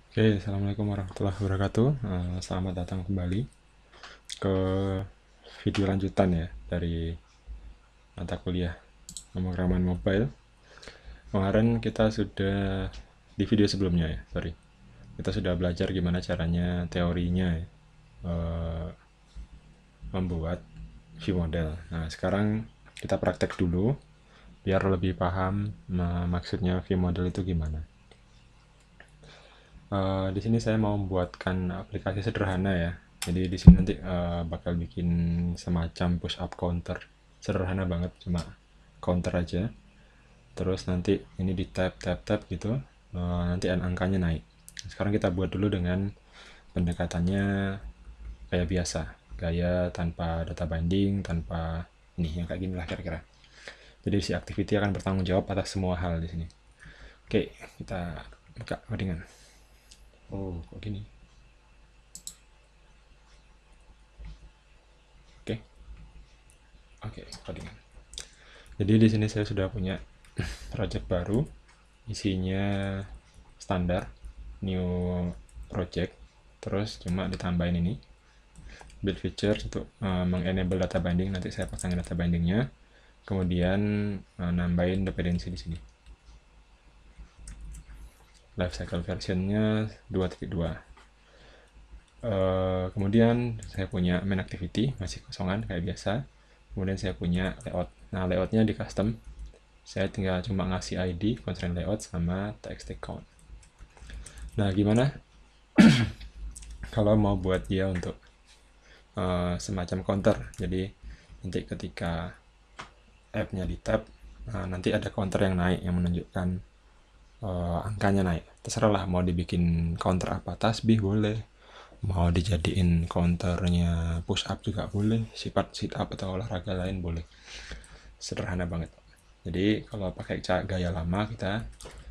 Oke, assalamualaikum warahmatullahi wabarakatuh. Selamat datang kembali ke video lanjutan ya dari mata kuliah pemrograman mobile. Kemarin kita sudah di video sebelumnya ya, sorry. Kita sudah belajar gimana caranya teorinya ya, membuat view model. Nah, sekarang kita praktek dulu biar lebih paham maksudnya view model itu gimana. Di sini saya mau membuatkan aplikasi sederhana ya. Jadi di sini nanti bakal bikin semacam push up counter. Sederhana banget, cuma counter aja. Terus nanti ini di tap gitu. Nanti angkanya naik. Sekarang kita buat dulu dengan pendekatannya kayak biasa. Gaya tanpa data binding, tanpa ini yang kayak gini lah kira-kira. Jadi si activity akan bertanggung jawab atas semua hal di sini. Oke, kita buka codingan. Oh, kok gini? Oke, codingan. Jadi di sini saya sudah punya project baru, isinya standar, new project, terus cuma ditambahin ini build feature untuk mengenable data binding. Nanti saya pasangin data bindingnya, kemudian nambahin dependensi di sini. Lifecycle versionnya 2.2. Kemudian saya punya main activity, masih kosongan kayak biasa. Kemudian saya punya layout. Nah, layoutnya di custom. Saya tinggal cuma ngasih ID, constraint layout, sama txt count. Nah, gimana kalau mau buat dia untuk semacam counter? Jadi nanti ketika app-nya di tab, nanti ada counter yang naik yang menunjukkan angkanya naik. Terserah lah mau dibikin counter apa, tasbih boleh, mau dijadiin counternya push up juga boleh, sifat sit up atau olahraga lain boleh. Sederhana banget. Jadi kalau pakai gaya lama, kita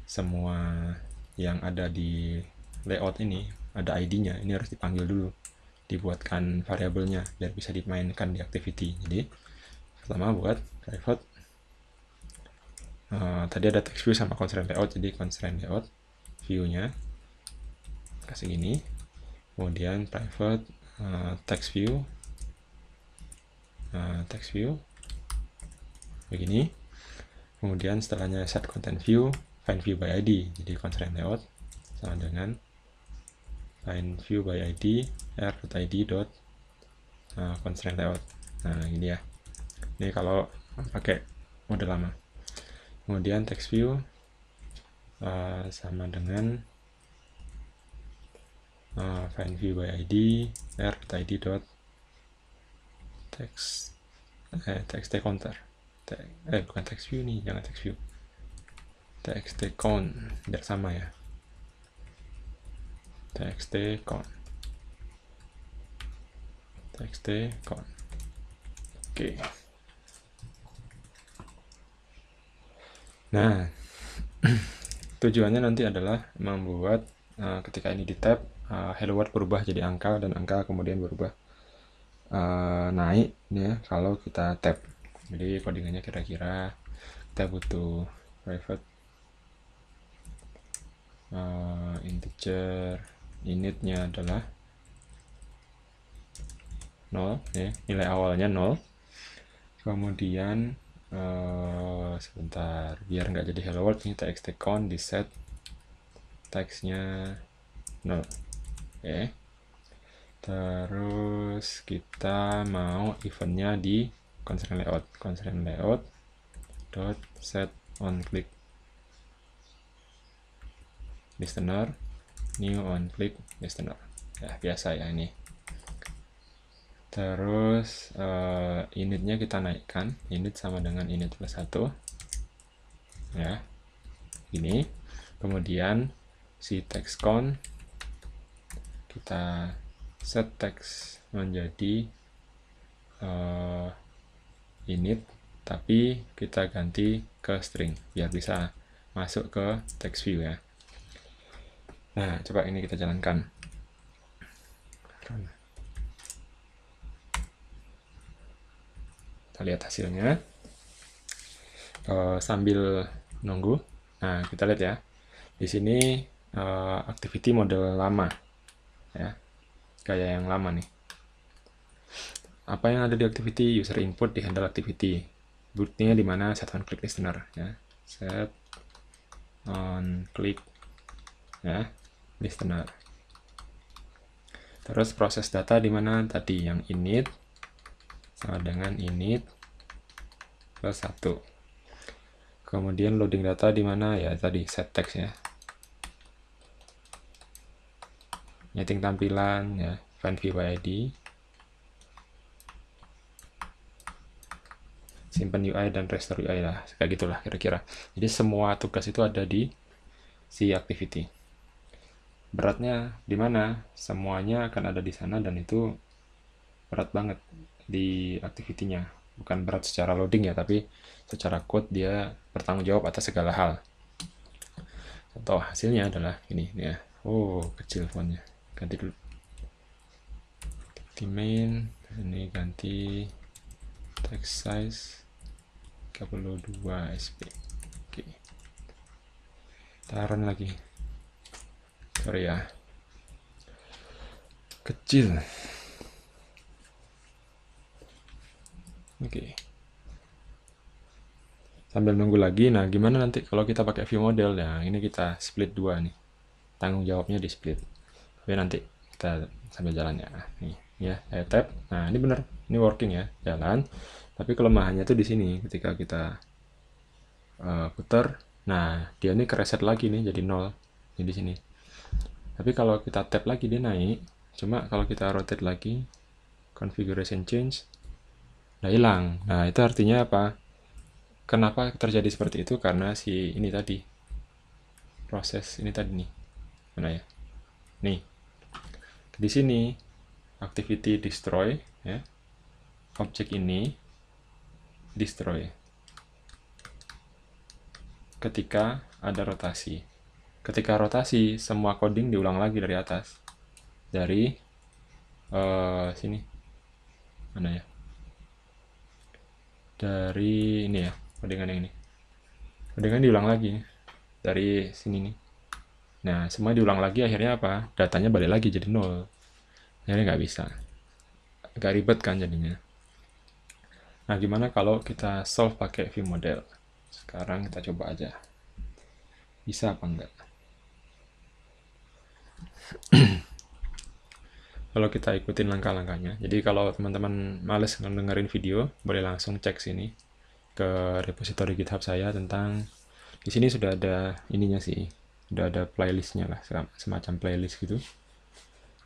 semua yang ada di layout ini ada ID-nya, ini harus dipanggil dulu, dibuatkan variabelnya biar bisa dimainkan di activity. Jadi pertama buat private, tadi ada text view sama constraint layout, jadi constraint layout view-nya kasih gini, kemudian private text view begini, kemudian setelahnya set content view, find view by ID, jadi constraint layout sama dengan find view by ID r.id dot constraint layout. Nah, ini ya, ini kalau pakai mode lama. Kemudian text view sama dengan find view by ID r.id dot text counter. Bukan text view nih, jangan text view, txt count biar sama ya, txt count. Oke. Nah, tujuannya nanti adalah membuat ketika ini di tab, hello world berubah jadi angka, dan angka kemudian berubah naik ya kalau kita tab. Jadi codingannya kira-kira kita butuh private integer, initnya adalah 0 ya, nilai awalnya 0. Kemudian sebentar, biar nggak jadi hello world, ini txt count di set teksnya 0. Oke. Terus kita mau eventnya di constraint layout dot set on click listener new on click listener ya, biasa ya ini. Terus initnya kita naikkan, init sama dengan init plus 1 ya, gini. Kemudian si text count kita set text menjadi init, tapi kita ganti ke string biar bisa masuk ke text view ya. Nah, coba ini kita jalankan. Kita lihat hasilnya sambil nunggu. Nah, kita lihat ya, di sini activity model lama ya, gaya yang lama nih. Apa yang ada di activity? User input di handle activity. Buktinya di mana? Set on click listener ya. Set on click ya listener. Terus proses data di mana? Tadi yang init sama dengan init plus 1. Kemudian loading data di mana? Ya tadi set text ya. Nyeting tampilan ya, find view by ID. Simpan UI dan restore UI lah, kayak gitulah kira-kira. Jadi semua tugas itu ada di si activity. Beratnya di mana? Semuanya akan ada di sana dan itu berat banget di activity-nya. Bukan berat secara loading ya, tapi secara code dia bertanggung jawab atas segala hal. Contoh hasilnya adalah ini ya. Oh, kecil fontnya. Ganti dulu. Di main, ini ganti text size 32 SP. Oke. Taruh lagi. Sorry ya. Kecil. Oke. Sambil nunggu lagi, nah gimana nanti kalau kita pakai view model? Ya, ini kita split 2 nih. Tanggung jawabnya di split. Tapi nanti kita sambil jalan ya. Nih, ya, saya tap. Nah, ini benar. Ini working ya, jalan. Tapi kelemahannya tuh di sini ketika kita putar. Nah, dia ini kereset lagi nih jadi 0 di sini. Tapi kalau kita tap lagi dia naik. Cuma kalau kita rotate lagi, configuration change, nah hilang. Nah, itu artinya apa? Kenapa terjadi seperti itu? Karena si ini tadi. Proses ini tadi nih. Mana ya? Nih. Di sini activity destroy ya. Objek ini destroy ketika ada rotasi. Ketika rotasi, semua coding diulang lagi dari atas. Dari sini. Mana ya? Dari ini ya, codingan yang ini. Codingan diulang lagi dari sini nih. Nah, semua diulang lagi, akhirnya apa? Datanya balik lagi jadi 0. Akhirnya nggak bisa. Agak ribet kan jadinya. Nah, gimana kalau kita solve pakai view model? Sekarang kita coba aja. Bisa apa enggak? Kalau kita ikutin langkah-langkahnya. Jadi kalau teman-teman males ngedengerin video, boleh langsung cek sini ke repository GitHub saya tentang di sini sudah ada ininya sih. Sudah ada playlistnya lah, semacam playlist gitu.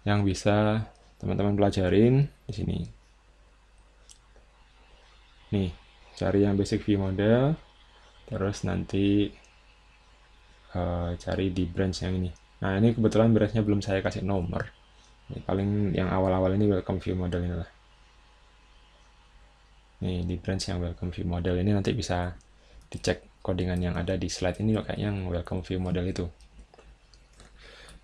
Yang bisa teman-teman pelajarin di sini. Nih, cari yang basic view model, terus nanti cari di branch yang ini. Nah, ini kebetulan branchnya belum saya kasih nomor. Ini paling yang awal-awal ini welcome view model ini lah. Nih, di branch yang welcome view model ini nanti bisa dicek codingan yang ada di slide ini kayaknya yang welcome view model itu.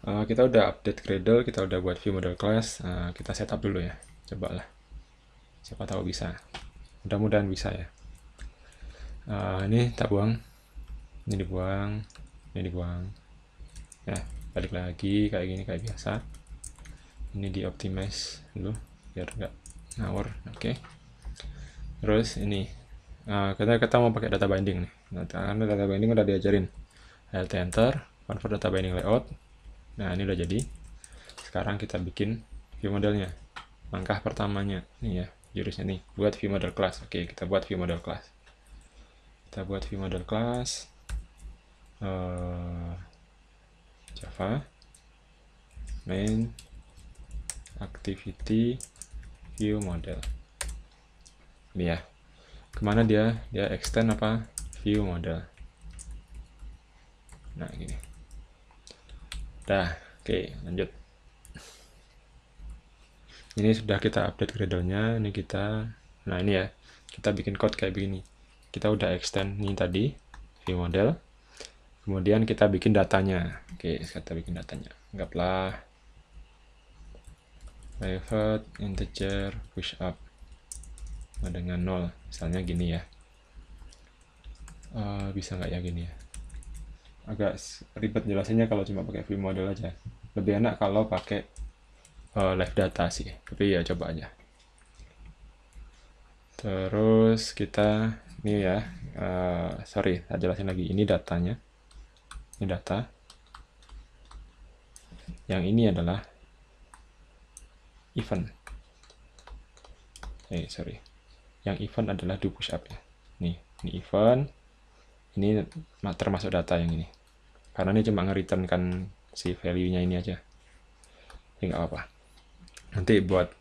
Kita udah update Gradle, kita udah buat view model class. Kita setup dulu ya. Cobalah. Siapa tahu bisa. Mudah-mudahan bisa ya. Ini tak buang. Ini dibuang. Ini dibuang. Ya, balik lagi kayak gini kayak biasa. Ini di optimize dulu biar nggak ngawur. Oke. Terus ini kita mau pakai data binding nih. Karena data binding udah diajarin. Alt enter, convert data binding layout. Nah, ini udah jadi. Sekarang kita bikin view modelnya. Langkah pertamanya nih ya, jurusnya nih, buat view model class. Oke, kita buat view model class. Kita buat view model class Java main activity view model. Ini ya. Kemana dia? Dia extend apa? View model. Nah, gini. Dah, oke, lanjut. Ini sudah kita update Gradle-nya. Ini kita, nah ini ya, kita bikin code kayak begini. Kita udah extend ini tadi, view model. Kemudian kita bikin datanya. Oke, kita bikin datanya. Anggaplah private integer push up dengan 0. Misalnya gini ya. Bisa nggak ya gini ya? agak ribet jelasinnya kalau cuma pakai view model aja. Lebih enak kalau pakai live data sih, tapi ya coba aja. Terus kita ini ya, sorry, saya jelasin lagi. Ini datanya, ini data. Yang ini adalah event. Sorry. Yang event adalah do push up ya. Nih, ini event. Ini termasuk data yang ini. Karena ini cuma nge-return kan si value-nya ini aja. Jadi nggak apa-apa. Nanti buat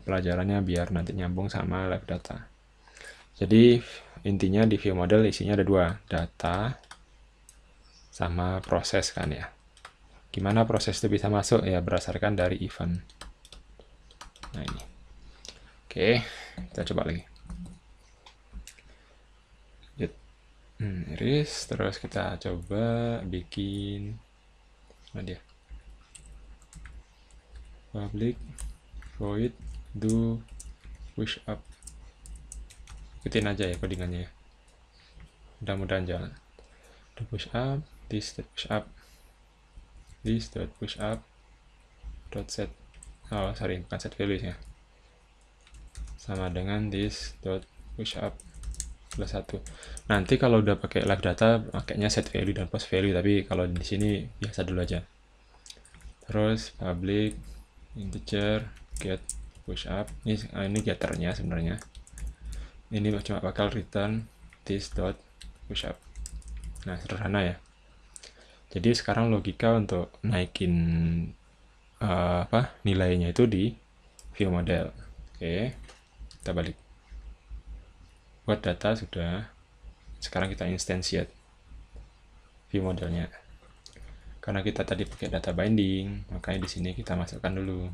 pelajarannya biar nanti nyambung sama live data. Jadi intinya di view model isinya ada dua, data sama proses kan ya. Gimana proses itu bisa masuk ya berdasarkan dari event. Nah ini. Oke, kita coba lagi. Iris, terus kita coba bikin mana dia? Public void do push up. Ikutin aja ya codingannya ya. Mudah-mudahan jalan. Do push up, this dot push up, this dot push up dot set. Oh sorry, bukan set values ya. Sama dengan this dot push up plus 1. Nanti kalau udah pakai live data pakainya set value dan post value, tapi kalau di sini biasa dulu aja. Terus public integer get push up. Ini getternya sebenarnya. Ini cuma bakal return this dot push up. Nah, sederhana ya. Jadi sekarang logika untuk naikin nilainya itu di view model. Oke, kita balik. Buat data sudah. Sekarang kita instantiate view modelnya. Karena kita tadi pakai data binding, makanya di sini kita masukkan dulu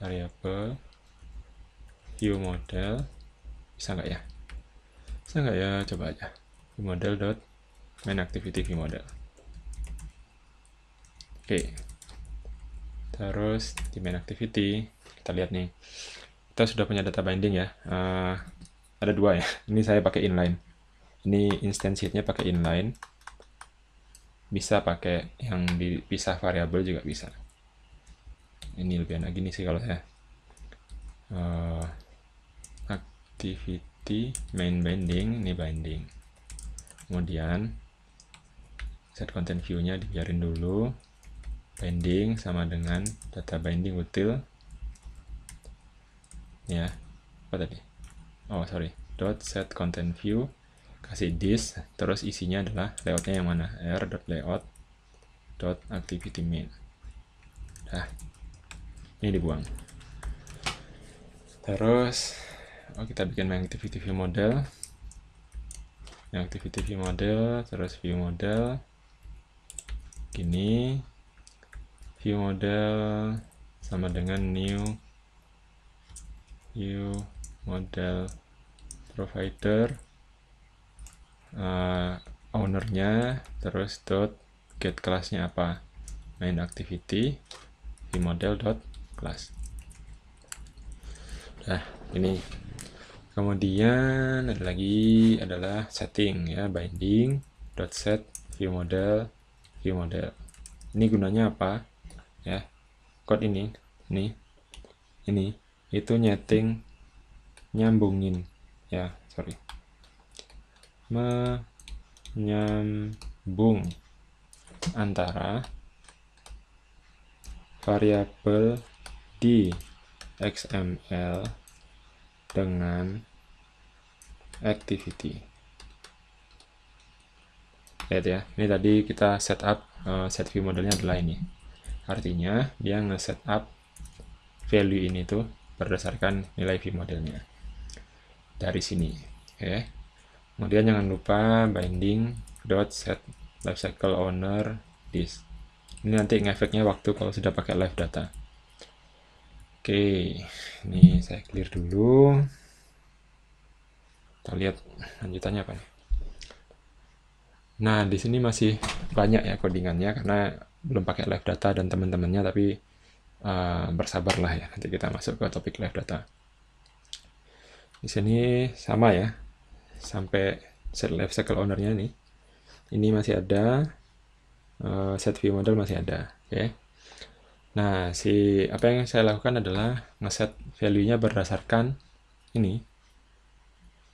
variabel view model. Bisa nggak ya? Bisa nggak ya? Coba aja. View model dot main activity view model. Oke. Terus di main activity kita lihat nih. Kita sudah punya data binding ya. Ada dua ya. Ini saya pakai inline. Ini instantiate-nya pakai inline. Bisa pakai yang dipisah variabel juga bisa. Ini lebih enak gini sih kalau saya. Activity main binding, ini binding. Kemudian set content view-nya dibiarin dulu. Binding sama dengan data binding util. Ya, apa tadi? Oh sorry, dot set content view, kasih this, terus isinya adalah layoutnya yang mana? r.layout dot activity main. Nah, ini dibuang. Terus kita bikin main activity view model. Yang activity view model, terus view model gini, view model sama dengan new model provider, ownernya, terus dot get kelasnya apa, main activity view model dot class. Nah ini. Kemudian ada lagi adalah setting ya, binding dot set view model. Ini gunanya apa ya? Code ini itu nyambungin ya, menyambung antara variabel di XML dengan activity. Lihat ya, ini tadi kita setup set view modelnya adalah ini. Artinya dia nge-setup value ini tuh berdasarkan nilai view modelnya dari sini. Oke. Kemudian jangan lupa binding dot set lifecycle owner this. Ini nanti ngefeknya waktu kalau sudah pakai live data. Oke, ini saya clear dulu. Kita lihat lanjutannya apa nih. Nah, di sini masih banyak ya codingannya karena belum pakai live data dan teman-temannya, tapi bersabarlah ya, nanti kita masuk ke topik live data. Di sini sama ya, sampai set lifecycle owner-nya nih. Ini masih ada, set view model masih ada. Oke. Nah, apa yang saya lakukan adalah ngeset value-nya berdasarkan ini.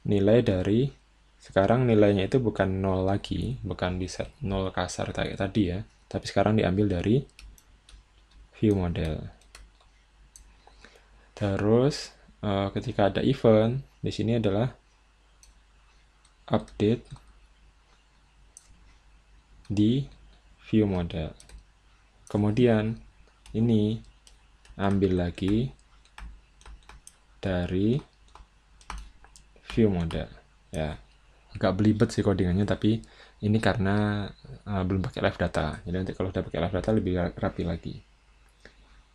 Nilai dari, sekarang nilainya itu bukan 0 lagi, bukan di set 0 kasar kayak tadi ya, tapi sekarang diambil dari view model. Terus ketika ada event, di sini adalah update di view model. Kemudian ini ambil lagi dari view model. Ya, agak belibet sih codingannya, tapi ini karena belum pakai live data. Jadi nanti kalau udah pakai live data lebih rapi lagi.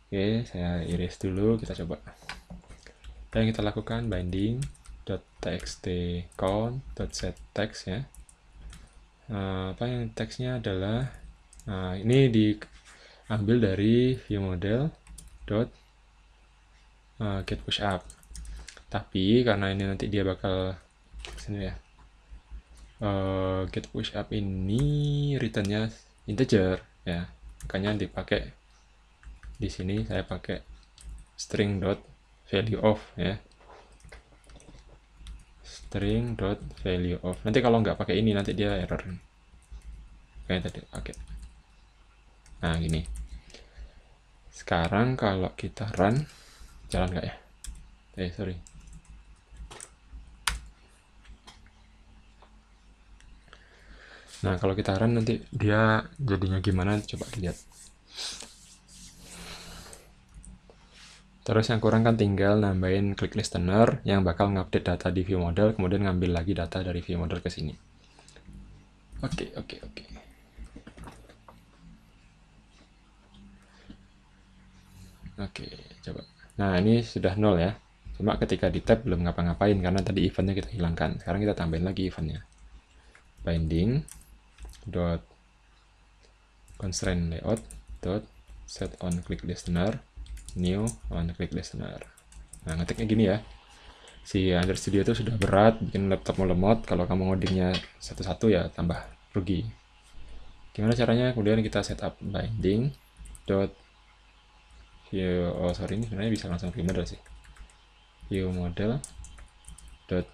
Oke, saya iris dulu, kita coba. Apa yang kita lakukan, binding.txt count.setText ya. Apa yang teksnya adalah, ini diambil dari view model get push up. Tapi karena ini nanti dia bakal sini ya, get push up ini returnnya integer ya, makanya dipakai di sini saya pakai string dot value of ya, string dot value of. Nanti kalau nggak pakai ini nanti dia error kayak tadi pakai. Nah gini, sekarang kalau kita run jalan nggak ya? Sorry. Nah, kalau kita run nanti dia jadinya gimana, coba dilihat. Terus yang kurang kan tinggal nambahin click listener yang bakal ngupdate data di view model, kemudian ngambil lagi data dari view model ke sini. Oke. Oke, coba. Nah, ini sudah 0 ya. Cuma ketika di tab belum ngapa-ngapain karena tadi eventnya kita hilangkan. Sekarang kita tambahin lagi eventnya. Binding dot constraint layout dot set on click listener new on click listener. Nah, ngetiknya gini ya. Si Android Studio itu sudah berat, bikin laptopmu lemot. Kalau kamu ngodingnya satu-satu ya tambah rugi. Gimana caranya? Kemudian kita setup binding dot view, ini sebenarnya bisa langsung view model sih. View model dot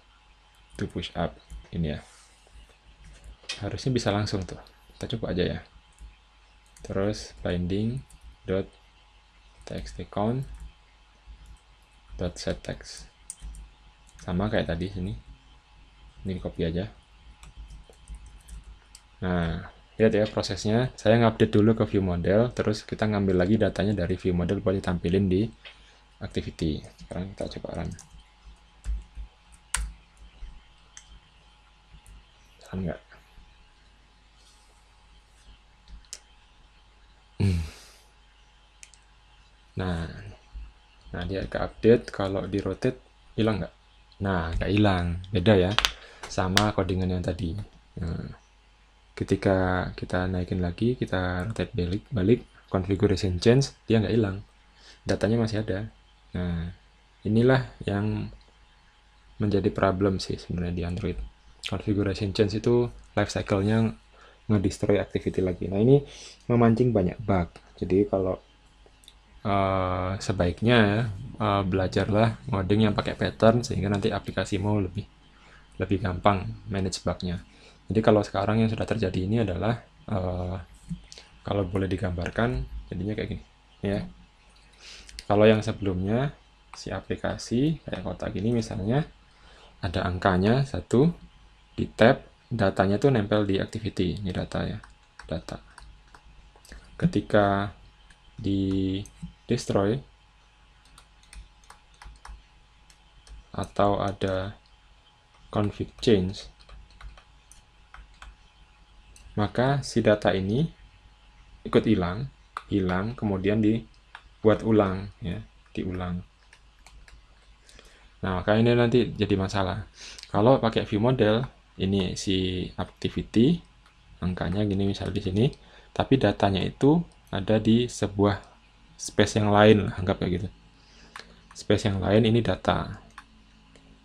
to push up ini ya. Harusnya bisa langsung tuh. Kita coba aja ya. Terus binding dot txt count dot set text, sama kayak tadi sini. Ini copy aja. Nah, lihat ya prosesnya. Saya ngupdate dulu ke view model, terus kita ngambil lagi datanya dari view model buat ditampilin di activity. Sekarang kita coba run. Jalan nggak? Nah dia ke update, kalau di rotate hilang nggak? Nah, nggak hilang, beda ya, sama codingan yang tadi. Nah, ketika kita naikin lagi, kita rotate balik, configuration change, dia nggak hilang, datanya masih ada. Nah, inilah yang menjadi problem sih sebenarnya di Android. Configuration change itu life cycle-nya ngedestroy activity lagi. Nah, ini memancing banyak bug. Jadi kalau sebaiknya belajarlah ngoding yang pakai pattern sehingga nanti aplikasimu lebih gampang manage bugnya. Jadi kalau sekarang yang sudah terjadi ini adalah kalau boleh digambarkan jadinya kayak gini ya. Kalau yang sebelumnya si aplikasi kayak kotak gini misalnya ada angkanya 1 di tab, datanya tuh nempel di activity, ini data ya, data. Ketika di destroy atau ada config change, maka si data ini ikut hilang, kemudian dibuat ulang ya, diulang. Nah, maka ini nanti jadi masalah. Kalau pakai view model, ini si activity angkanya gini misalnya di sini, tapi datanya itu ada di sebuah space yang lain, anggap kayak gitu. Space yang lain ini data.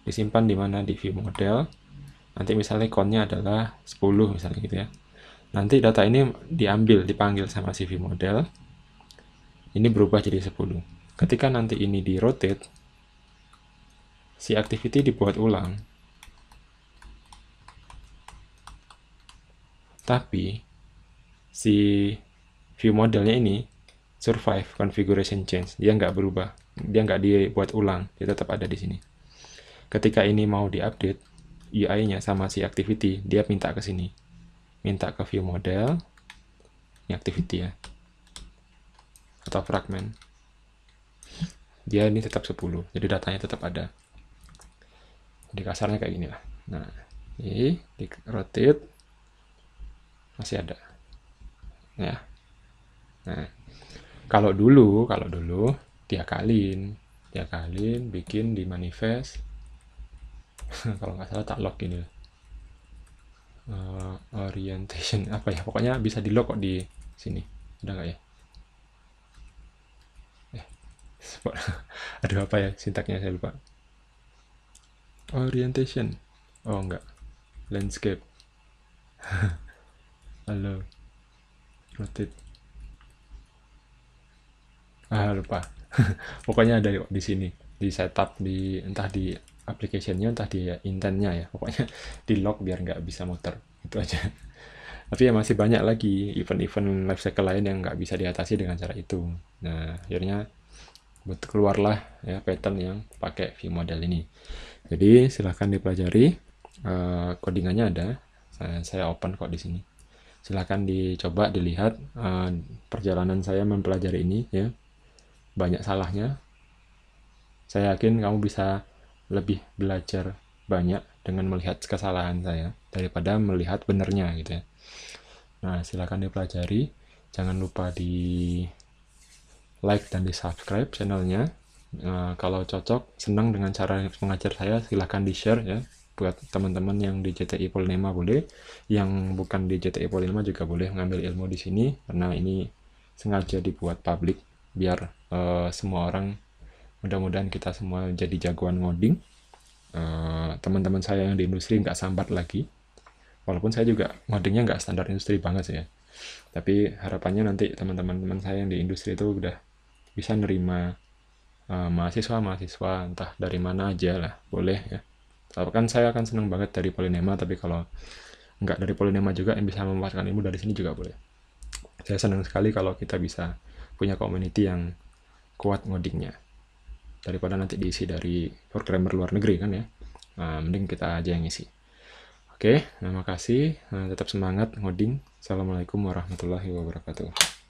Disimpan di mana? Di view model. Nanti misalnya count-nya adalah 10 misalnya gitu ya. Nanti data ini dipanggil sama si ViewModel. Ini berubah jadi 10. Ketika nanti ini di rotate, si activity dibuat ulang. Tapi si ViewModelnya ini survive configuration change. Dia nggak berubah. Dia nggak dibuat ulang. Dia tetap ada di sini. Ketika ini mau diupdate, UI-nya sama si activity, dia minta ke sini. Minta ke ViewModel, ini activity ya, atau fragment. Dia ini tetap 10, jadi datanya tetap ada. Jadi kasarnya kayak gini lah. Nah, ini di rotate, masih ada. Ya. Nah, kalau dulu diakalin bikin di manifest. Kalau nggak salah tak log ini. Orientation apa ya? Pokoknya bisa di log kok di sini. Udah nggak ya? Aduh apa ya sintaknya saya lupa. Orientation. Oh enggak. Landscape. Halo. Rotate. Lupa. Pokoknya ada di sini. Di setup entah di application-nya entah di intentnya ya. Pokoknya di log biar nggak bisa muter. Itu aja. Tapi ya masih banyak lagi event-event lifecycle lain yang nggak bisa diatasi dengan cara itu. Nah, akhirnya keluarlah ya pattern yang pakai ViewModel ini. Jadi silahkan dipelajari, codingannya ada. Saya open kok di sini. Silahkan dicoba dilihat perjalanan saya mempelajari ini ya. Banyak salahnya. Saya yakin kamu bisa lebih belajar banyak dengan melihat kesalahan saya daripada melihat benernya gitu ya. Nah, silakan dipelajari. Jangan lupa di like dan di subscribe channelnya. Kalau cocok, senang dengan cara mengajar saya, silahkan di share ya. Buat teman-teman yang di JTI Polnema boleh, yang bukan di JTI Polnema juga boleh mengambil ilmu di sini, karena ini sengaja dibuat publik biar semua orang, mudah-mudahan kita semua jadi jagoan ngoding. Teman-teman saya yang di industri nggak sambat lagi. Walaupun saya juga ngodingnya nggak standar industri banget sih ya. Tapi harapannya nanti teman-teman saya yang di industri itu udah bisa nerima mahasiswa-mahasiswa entah dari mana aja lah, boleh ya. Kan saya akan senang banget dari Polynema, tapi kalau nggak dari Polynema juga yang bisa memanfaatkan ilmu dari sini juga boleh. Saya senang sekali kalau kita bisa punya community yang kuat ngodingnya. Daripada nanti diisi dari programmer luar negeri kan ya. Mending kita aja yang isi. Oke, terima kasih. Tetap semangat ngoding. Assalamualaikum warahmatullahi wabarakatuh.